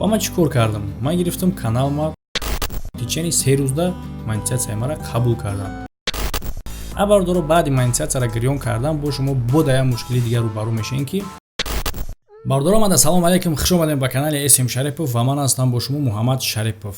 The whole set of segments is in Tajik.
ва ман чӣ кор кардам? Ман гирифтам каналма течени 3 рӯзда монетизатсияи маро қабул кардам. Бародаро, баъди монетизатсияро гирён кардан бо шумо бо як мушкили дигар рӯбарӯ мешавем ки бародаро, ман ассалому алайкум, хуш омадем ба канали SM Шарипов ва ман ҳастам бо шумо Муҳаммад Шарипов.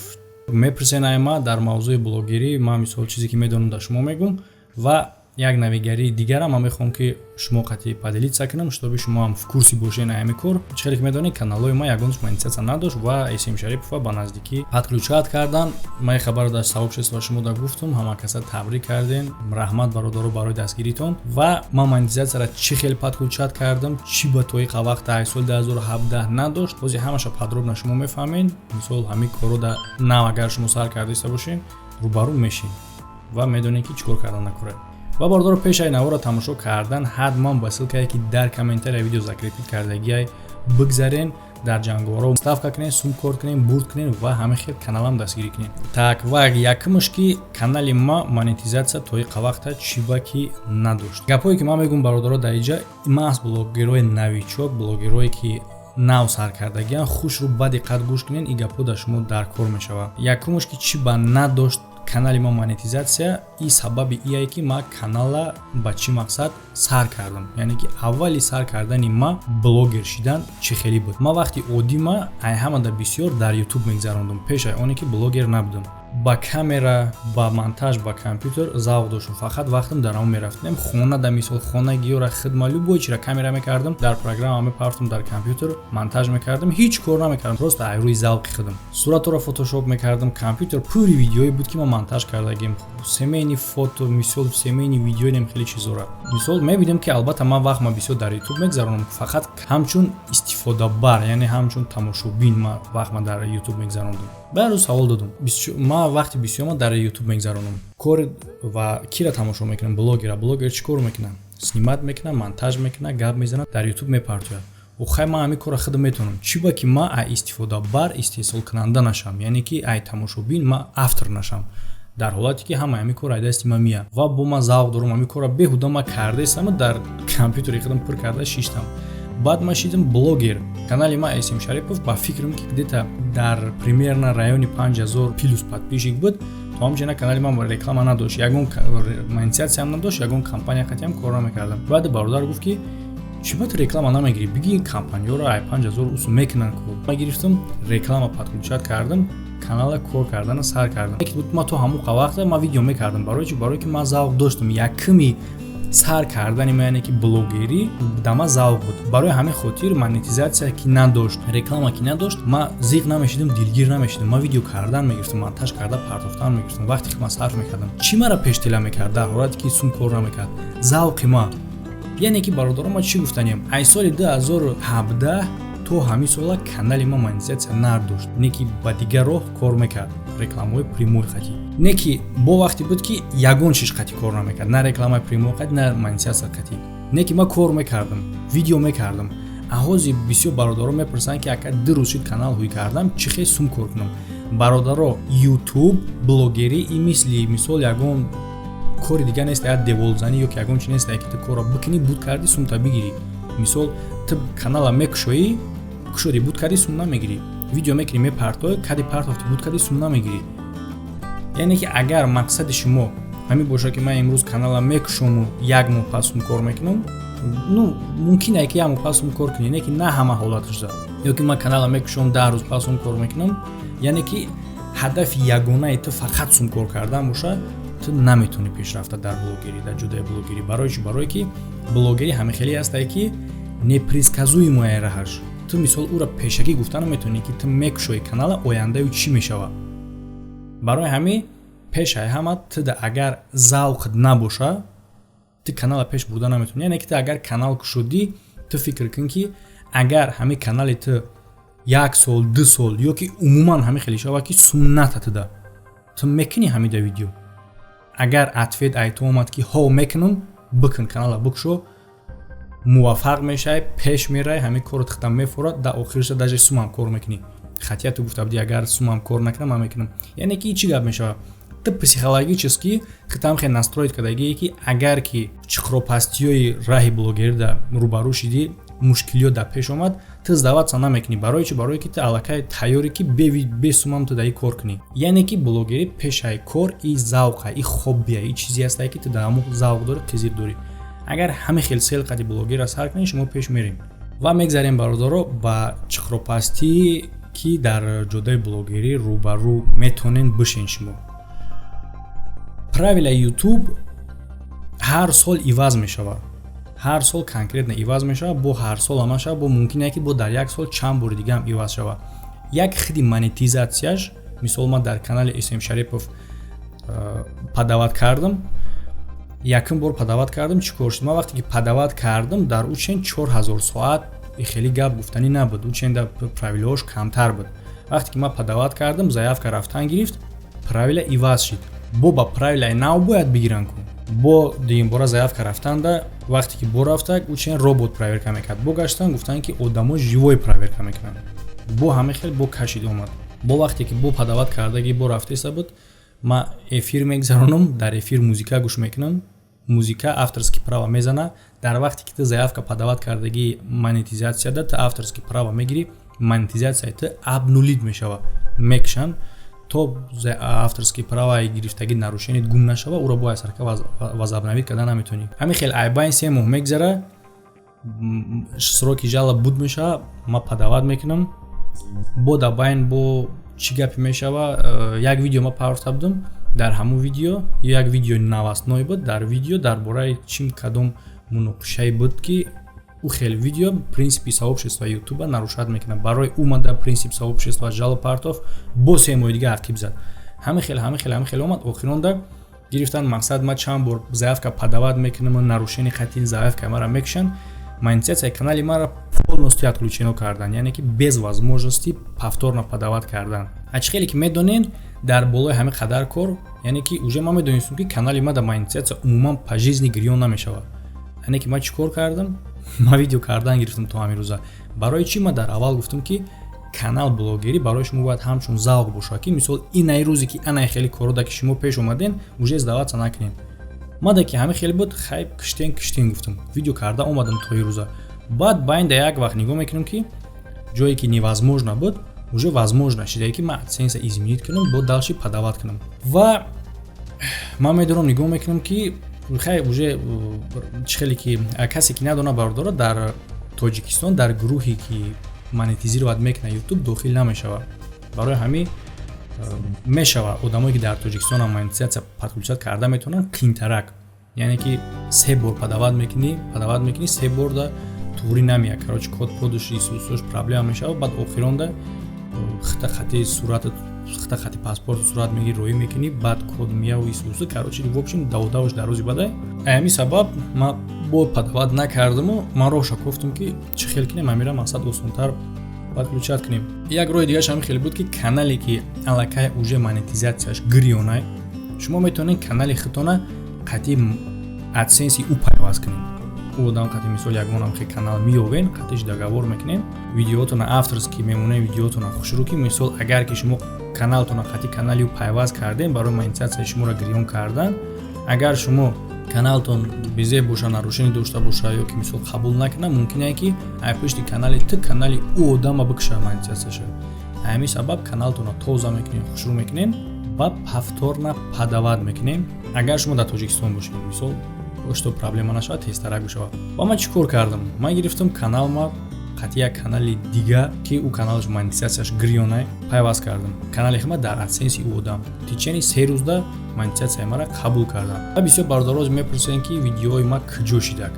Мепурсен ай ма дар мавзӯи блогерӣ, ман мисол чизе ки медонам да шумо мегум ва як навигарии дигарам ман мехоҳам ки шумо қати поделитса кунам, штоби шумо ҳам в курси бошен ами кор. Чӣ медонед, каналои ма ягонаш монетизатсия надошт ва SM Шарипова ба наздикӣ подключат кардан. Ман хабар дар сообщество шумо да гуфтам, ҳама каса табрик кардем. Раҳмат бародаро барои дастгиритон. Ва ман монетизатсияро чӣ хел подключат кардам, чӣ ба тоиқа вақт ай соли 2017 надошт. Бози ҳамаша подробно шумо мефаҳмед. Мисол ҳамин корро да нав агар шумо сар кардаиста бошен, рӯбарӯ мешин ва медонед ки чӣ кор кардан накоред. ва бародаро, пешаи навора тамошо кардан ҳатман ба ссилкае ки дар комментария видео закрепит кардагиай бигзарен, дар ҷанговаро ставка кунед, сум кор кунед, бурд кунед ва ҳама хел каналам дастгирӣ кунед. Так, ва якумаш ки канали ма монетизатсия тоиқа вақта чӣ ба ки надошт. Гапое ки ман мегум бародаро дар инҷа маҳз блогерои навичок, блогерое ки нав сар кардагиан, хушрӯ ба диққат гӯш кунед, ин гапҳо дар шумо дар кор мешавад. Якумаш ки чӣ ба надошт канали ма монетизатсия, и сабаби ие ки ма канала ба чӣ мақсад сар кардам. Яъне ки аввали сар кардани ма блогер шидан чӣ хеле буд. Ма вақти оддима ай ҳамада бисёр дар YouTube мегзарондам, пешай оне ки блогер набудам. Ба камера, ба монтаж, ба компютер завқ доштам. Фақат вақтам дар он мерафтем. Хона да мисол хона гиёра хидма любой чира камера мекардам, дар программа мепартам, дар компютер монтаж мекардам, ҳеҷ кор намекардам, просто ай рӯи завқи худам. Суратҳоро фотошоп мекардам, компютер пури видеое буд ки ма монтаж кардагим. Семейни фото, мисол семейни видео нем хеле чизора. Мисол мебидам ки албатта ман вақт ма бисёр дар YouTube мегзаронам, фақат ҳамчун истифодабар, яъне ҳамчун тамошобин ма вақт ма дар YouTube мегзарондам. Барӯ савол додам. Ма вақти бисёр ма дар YouTube мегзаронам. Кор ва кира тамошо мекунам? Блогера. Блогер чӣ кор мекунад? Снимат мекунад, монтаж мекунад, гап мезанад, дар YouTube мепартояд. Охай ман ҳамин кора худам метавонам. Чӣ ба ки ма ай истифодабар, истеҳсолкунанда нашам, яъне ки ай тамошобин ма автор нашам. Дар ҳолате ки ҳама ҳамин кор ай дасти ма мия ва бо ма завқ дорам ҳамин кора беҳуда ма кардаистам, дар компютери худам пур карда шиштам. Баъд ма шидам блогер. Канали ма SM Шарипов ба фикрам ки где-то дар примерно райони 5000 плюс подписчик буд. То ҳамчина канали ман реклама надошт, ягон монетизатсия ҳам надошт, ягон компания қатъи ҳам кор намекардам. Баъд бародар гуфт ки чӣ ба ту реклама намегирӣ, биги компанияро ай 5000 усу мекунан ку. Ма гирифтам реклама подключат кардам, канала кор кардана сар кардам. Ма то ҳамон вақта ма видео мекардам. Барои чӣ? Барои ки ман завқ доштам. Якуми сар кардани ма, яъне ки блогерӣ да ма завқ буд. Барои ҳамин хотир монетизатсия ки надошт, реклама ки надошт, ма зиқ намешидам, дилгир намешидам. Ма видео кардан мегирифтам, монтаж карда партофтан мегирифтам. Вақти ки ма сарф мекардам, чӣ мара пештила мекард дар ҳолате ки сум кор намекард? Завқи ма. Яъне ки бародаро, ма чӣ гуфтанем? Ай соли 2017 то ҳамин сола канали ма монетизатсия надошт. Не ки ба дигар роҳ кор мекард, рекламаҳои прямой хати. Не ки бо вақти буд ки ягон чиз қати кор намекард, на рекламаи прямой хати, на монетизатсия қати. Не ки ма кор мекардам, видео мекардам. Аҳози бисёр бародаро мепурсанд ки ака 2 рӯз шуд канал ҳуй кардам, чӣ хел сум кор кунам? Бародаро, YouTube, блогерӣ и мисли мисол ягон кори дигар нест, я деволзанӣ ё ки ягон чи нест, ки ту корро бикунӣ, буд кардӣ, сумта бигирӣ. Мисол ту канала мекушоӣ, кушоди буд кардӣ, сум намегирӣ. Видео мекунӣ, мепартоӣ, кади партофти буд кардӣ, сум намегирӣ. яъне ки агар мақсади шумо ҳамин бошад ки ман имрӯз канала мекушому, як моҳ пас сум кор мекунам, ну мумкин е ки як моҳ пас сум кор кунӣ, не ки на ҳама ҳолаташ да. ё ки ман канала мекушам 10 рӯз пас сум кор мекунам, яъне ки ҳадафи ягонаи ту фақат сум кор кардан бошад, ту наметавонӣ пешрафта дар блогерӣ, дар ҷудои блогерӣ. Барои чӣ? Барои ки блогерӣ ҳамихеле ҳастае ки непредсказуемое раҳаш. Ту мисол ура пешакӣ гуфта наметавонӣ ки ту мекушои канала, ояндаи чӣ мешавад. Барои ҳамин пешаи ҳама ту да агар завқат набоша, ту канала пеш бурда наметавонӣ. яъне ки ту агар канал кушодӣ, ту фикр кун ки агар ҳамин канали ту 1 сол, 2 сол ё ки умуман ҳамин хеле шавад ки сум нататуда, ту мекунӣ ҳамида видео. Агар ответ ай ту омад ки ҳо мекунам, бикун, канала бикушо, муваффақ мешавӣ, пеш меравӣ, ҳамин корот хитам мефорад, дар охириша даже сумам кор мекунӣ. Хатия ту гуфта будӣ, агар сумам кор накунам, ман мекунам. яъне ки чӣ гап мешавад? Ту психологически хитам хел настроит кардагие ки агар ки чиқропастиёи раҳи блогерӣ да рӯбарӯ шидӣ, мушкилиёт дар пеш омад, ту даватса намекунӣ. Барои чӣ? Барое ки ту аллакай тайёре ки бе сумам ту даи кор кунӣ. Яъне ки блогерӣ пешаи кор и завқа, и хоббия, и чизе ҳастае ки ту дар ҳамон завқ дорӣ, қизир дорӣ. Агар ҳама хел селқати блогерро сар кунӣ, шумо пеш мерем. Ва мегзарем бародаро ба чиқропастӣ ки дар ҷодаи блогерӣ рӯбарӯ метонен бишен шумо. Правила YouTube ҳар сол иваз мешавад. ҳар сол конкретно иваз мешавад, бо ҳар сол ҳама шавад, бо мумкине ки бо дар як сол чанд бори дига ҳам иваз шавад. Як хиди монетизатсияш, мисол ман дар канали SM Шарипов падават кардам. Якум бор падават кардам, чӣ кор шуд? Ман вақте ки падават кардам, дар учен 4000 соат хеле гап гуфтанӣ набуд. Учен дар правилаош камтар буд. Вақте ки ман падават кардам, заявка рафтан гирифт, правила иваз шид. Бо ба правилаи нав бояд бигиран кун. Бо дигин бора заявка рафтанда, вақте ки бо рафтак, учен робот проверка мекард. Бо гаштан гуфтан ки одамо живой проверка мекунанд. Бо ҳама хел бо кашид омад. Бо вақте ки бо падават кардаги бо рафтеса буд, ма эфир мегзаронам, дар эфир музика гӯш мекунам. Музика авторски права мезана. Дар вақте ки ту заявка падават кардаги монетизатсияда ту авторски права мегири, монетизатсияи ту абнулид мешава. Мекшан то авторски праваи гирифтаги нарушенит гум нашава, уро бо асарка вазобновид карда наметонӣ. Ҳамин хел айбайн 3 моҳ мегзара, сроки жала буд мешава, ма падават мекунам. Бо дабайн бо чӣ гапи мешава, як видео ма паварфта будам. Дар ҳамон видео як видео новостной буд. Дар видео дар бораи чим кадом муноқишаи буд ки у хел видео принципи сообщества YouTube нарушад мекунад. Барои омада принцип сообщества жало партов бо 3 моҳи дига ақиб зад. ҳама хел омад. Охиронда гирифтан мақсад ма чанд бор заявка падават мекунам, нарушени хати заявка мара мекушанд. Монетизатсияи канали мара полностью отключено кардан, яъне ки без возможности повторно падават кардан. Ачи хеле ки медонен дар болои ҳами қадар кор, яъне ки уже ма медонистам ки канали ма дар монетизатсия умуман по жизни гирён намешавад. яъне ки ма чӣ кор кардам? Ма видео кардан гирифтам то ҳамин рӯза. Барои чӣ? Ма дар аввал гуфтам ки канал блогерӣ барои шумо бояд ҳамчун завқ бошад, ки мисол инай рӯзе ки анай хеле корода ки шумо пеш омаден, уже издаватса накунем. Мада ки ҳамин хеле буд, хайп киштен гуфтам. Видео карда омадам то ин рӯза. Баъд байнда як вақт нигоҳ мекунам ки ҷое ки невозможно буд, уже возможно шидае ки ман адсенса изменит кунам, бо далши падават кунам. Ва ман медорам нигоҳ мекунам ки хай уже чӣ хеле ки касе ки надона бародора дар Тоҷикистон дар гурӯҳе ки монетизировать мекунад YouTube дохил намешавад. Барои ҳамин мешава одамое ки дар Тоҷикистон ҳам монетизатсия подключат карда метавонанд қиинтарак. Яъне ки 3 бор падават мекунӣ, 3 борда туғрӣ намеяд. Короче код подуши исӯсош проблема мешава. Баъд охиронда хита хати сурат, хита хати паспорт сурат мегири роӣ мекунӣ, баъд код мияв исӯсо. Короче в общем даводавош дарози бадай. Ҳамин сабаб ма бо падават накардаму ман роҳша гуфтам ки чӣ хел кунем, ман мирам мақсад осонтар подключат кунем. Як роҳи дигааш ҳам хеле буд ки канале ки аллакай уже монетизатсияш гирёнай, шумо метавонед канали хитона қатъи адсенси ӯ пайваст кунед. ӯ одам қатъи мисол ягонам ки канал миёвен, қатъиш договор мекунем, видеоатона авторски мемонад, видеоатона хушрӯки. Мисол агар ки шумо каналтона қатъи канали ӯ пайваст кардем, барои монетизатсияи шуморо гирён кардан, агар шумо каналтон безеб боша, нарушенӣ дошта боша ё ки мисол қабул накунад, мумкин е ки ай пушти канали ту канали ӯ одама бикушад монетизатсияша. Ҳамин сабаб каналтона тоза мекунем, хушрӯ мекунем, ва повторно падават мекунем. Агар шумо дар Тоҷикистон бошед, мисол што проблема нашавад, тезтарак бишавад. Ва ман чӣ кор кардам? Ман гирифтам каналма қатъи як канали дига ки ӯ каналаш монетизатсияш гирёнай пайваст кардам. Канали ма дар адсенси ӯ одам. Тичени 3 рӯзда монетизатсияи мара қабул кардам. Ва бисёр бародароз мепурсен ки видеои ма куҷо шидак.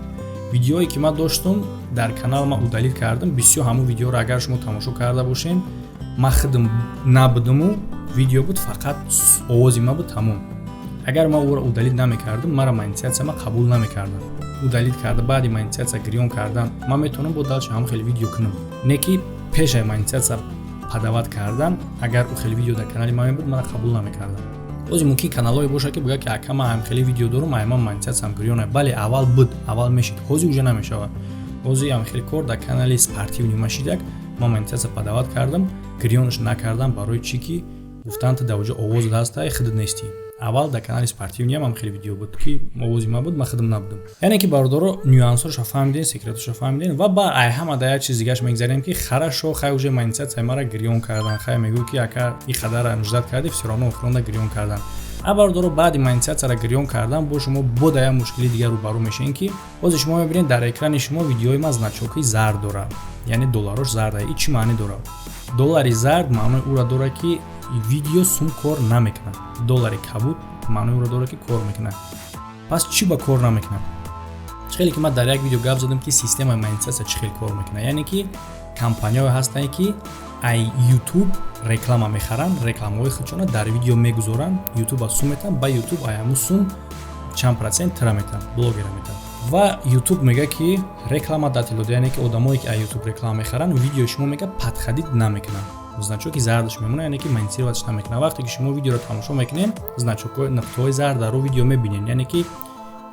Видеое ки ман доштам дар канал ма удалит кардам. Бисёр ҳамон видеоро агар шумо тамошо карда бошен, ман худам набудаму видео буд, фақат овози ма буд, тамом. Агар ман ӯро удалит намекардам, мара монетизатсия ма қабул намекардам. Удалит карда баъди монетизатсия гирён кардан, ман метавонам бо далши ҳамон хеле видео кунам. Не ки пешаи монетизатсия падават кардан, агар ӯ хеле видео дар канали ман мебуд, мана қабул намекардам. Ози мумкин каналое бошад ки бигӯяд ки ака ман ҳам хеле видео дорам, ай ман монетизатсиям гирёнай. Бале аввал буд, аввал мешид, ҳозир уже намешавад. ҳозир ҳам хеле кор дар канали спортивни ма шидак. Ман монетизатсия падават кардам, гирёнаш накардам. Барои чӣ ки гуфтанд ту дар оҷо овозат ҳастай, худат нестӣ. аввал дар канали спортивниам ҳам хеле видео буд ки овози ма буд, ман худам набудам. Яъне ки бародаро нюансҳоро фаҳмидин, секретошро фаҳмидин ва ба ай ҳама да як чиз дигаш мегзарем ки хорошо хай уже инициатсияи мара гирён кардан, хай мегӯ ки ака и қадара муждат карди, всё равно охиронда гирён кардан. А бародаро баъди инициатсияро гирён кардан бо шумо бо да як мушкили дигар рӯбарӯ мешавед ки ҳозир шумо мебинед дар экрани шумо видеои ман значоки зард дорад, яъне долларош зард. И чӣ маънӣ дорад? Доллари зард маънои уро дорад ки видео сум кор намекунад. Доллари кабуд маънои уро дорад ки кор мекунад. Пас чӣ ба кор намекунад? Чӣ ки ман дар як видео гап задам ки системаи монетизатсия чӣ хел кор мекунад. Яъне ки компаниёе ҳастанд ки ай YouTube реклама мехаранд, рекламаҳои худшона дар видео мегузоранд, YouTube сум метан, ба YouTube ай ҳамун сум чанд процент тира метан, блогера метан. Ва YouTube мега ки реклама датилода, яъне ки одамое ки ай YouTube реклама мехаранд, видеои шумо мега падхадид намекунанд. Значоки зардаш мемона, яъне ки монетизироватш намекунад. Вақте ки шумо видеоро тамошо мекунед, значокҳои нуқтаҳои зард дар видео мебинед, яъне ки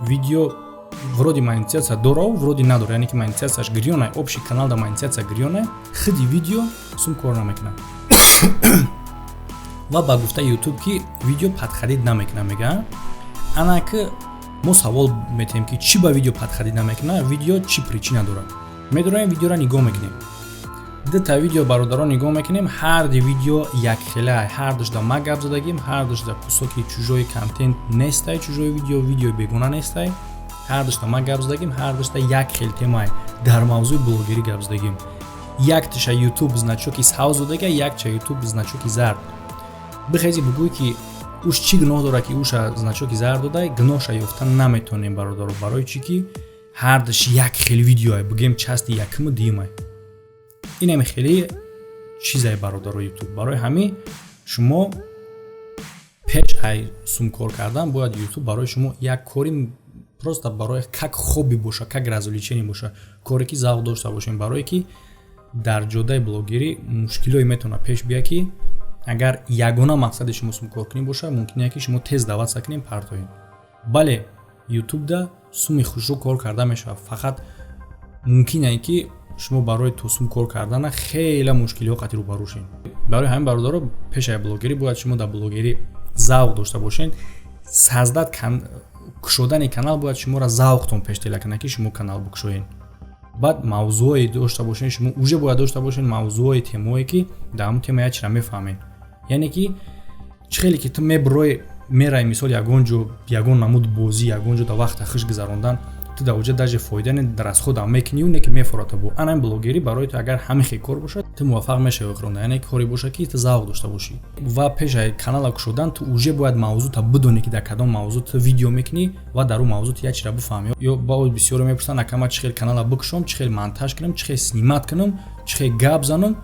видео вроди монетизация дора, вроди надора, яъне ки монетизацияш гирёна, общий канал да монетизация гирёна, худи видео сум кор намекунад. Ва ба гуфтаи YouTube ки видео падхадид намекунад мега. Ана ки мо савол метем ки чӣ ба видео падхадид намекунад, видео чӣ причина дорад? Медораем видеоро нигоҳ мекунем. Дита видео бародарон нигоҳ мекунем, ҳар ди видео якхела, ҳар дошта ма гап задагим, ҳар дошта кусоки чужои контент нестай, чужои видео бегуна нестай, ҳар дошта ма гап задагим, ҳар дошта як хел темаи дар мавзӯи блогерӣ гап задагим. Як тиша YouTube значоки савз додага, якча YouTube значоки зард. Бихези бугӯй ки уш чӣ гуноҳ дорад ки уша значоки зард додай, гуноҳша ёфта наметонем бародаро, барои чӣ ки ҳар даш як хел видеоай, бугем части якуму диюмай. Инами хеле чизай бародаро YouTube. Барои ҳамин шумо пеш ай сум кор кардан бояд YouTube барои шумо як кори просто барои как хобби боша, как развлечение боша, коре ки завқ дошта бошем, барое ки дар ҷодаи блогерӣ мушкилое метавонад пеш бияд ки агар ягона мақсади шумо сум кор кунӣ боша, мумкине ки шумо тез даватса кунем партоем. Бале YouTube да суми хушрӯ кор карда мешавад, фақат мумкине ки шумо барои то сум кор кардана хела мушкилиҳо қати рӯбарӯ шед. Барои ҳамин бародаро пешаи блогерӣ бояд шумо дар блогерӣ завқ дошта бошед. Саздат кушодани канал бояд шуморо завқтон пештела кунад ки шумо канал букушоед. Баъд мавзӯи дошта бошед, шумо уже бояд дошта бошед мавзӯи темое ки дар ҳамун тема ячра мефаҳмед. Яъне ки чӣ хеле ки ту мераи мисол ягон ҷо ягон намуд бозӣ, ягон ҷо дар вақта хуш гузарондан, ту дар уҷа даже фоида не дар аз худам мекунӣ, не ки мефората бо. Ана блогерӣ барои ту агар ҳамин хел кор бошад, ту муваффақ мешавӣ охиронда, яъне ки кори боша ки ту завқ дошта бошӣ. Ва пешаи канала кушодан ту уже бояд мавзӯта бидонӣ ки дар кадом мавзӯ ту видео мекунӣ ва дар ӯ мавзӯ ту ячра бифаҳмӣ. Ё баъд бисёре мепурсанд, ака ман чӣ хел канала бикушом, чӣ хел монтаж кунам, чӣ хел снимат кунам, чӣ хел гап занам,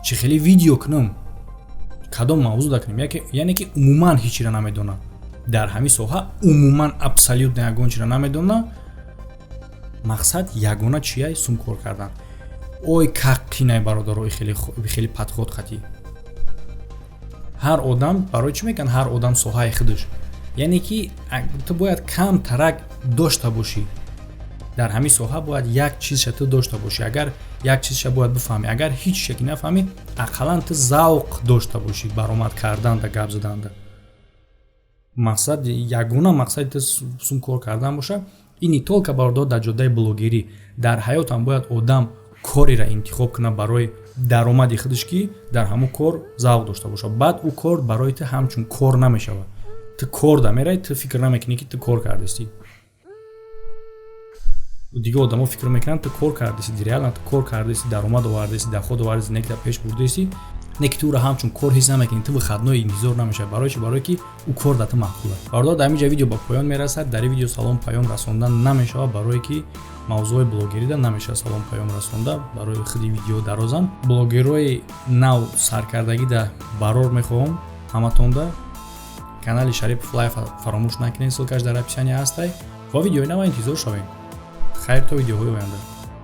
чӣ хели видео кунам, кадом мавзӯ да кунам, яъне ки умуман ҳеҷ чиро намедонам. Дар ҳамин соҳа умуман абсолютно ягон чиро намедонам. Мақсад ягона чияй сум кор кардан. Ой қаққинай бародарои хеле падход қатӣ. Ҳар одам барои чӣ мекунад? Ҳар одам соҳаи худаш. Яъне ки ту бояд кам тарак дошта бошӣ. Дар ҳамин соҳа бояд як чизша ту дошта бошӣ. Агар як чизша бояд бифаҳмӣ, агар ҳеҷ чизе ки нафаҳмӣ, ақаллан ту завқ дошта бошӣ баромад карданда, гап заданда. Мақсад ягона мақсади ту сум кор кардан боша. Ини толка бародар дар ҷодаи блогерӣ, дар ҳаётам бояд одам кореро интихоб кунад барои даромади худаш ки дар ҳамун кор завқ дошта бошад. Баъд ӯ кор барои ту ҳамчун кор намешавад. Ту кор да мераи, ту фикр намекунӣ ки ту кор кардасӣ. Дига одамо фикр мекунанд ту кор кардасӣ, реалан ту кор кардасӣ, даромад овардасӣ, доход овардасӣ, некда пеш бурдасӣ. Не ки туро ҳамчун кор ҳис намекунӣ, ту выходной интизор намешавад. Барои чӣ? Барое ки ӯ кор да ту маъқул аст. Бародар дар ҳаминҷа видео ба поён мерасад. Дар ин видео салом паём расонда намешавад, барое ки мавзӯи блогерида намешавад салом паём расонда, барои худи видео дарозан. Блогерои нав саркардагӣ да барор мехоҳам ҳаматонда. Канали Шарипов Лайф фаромӯш накунед, ссилкаш дар описание ҳастай. Ва видеои нав интизор шавем. Хайр то видеоҳои оянда.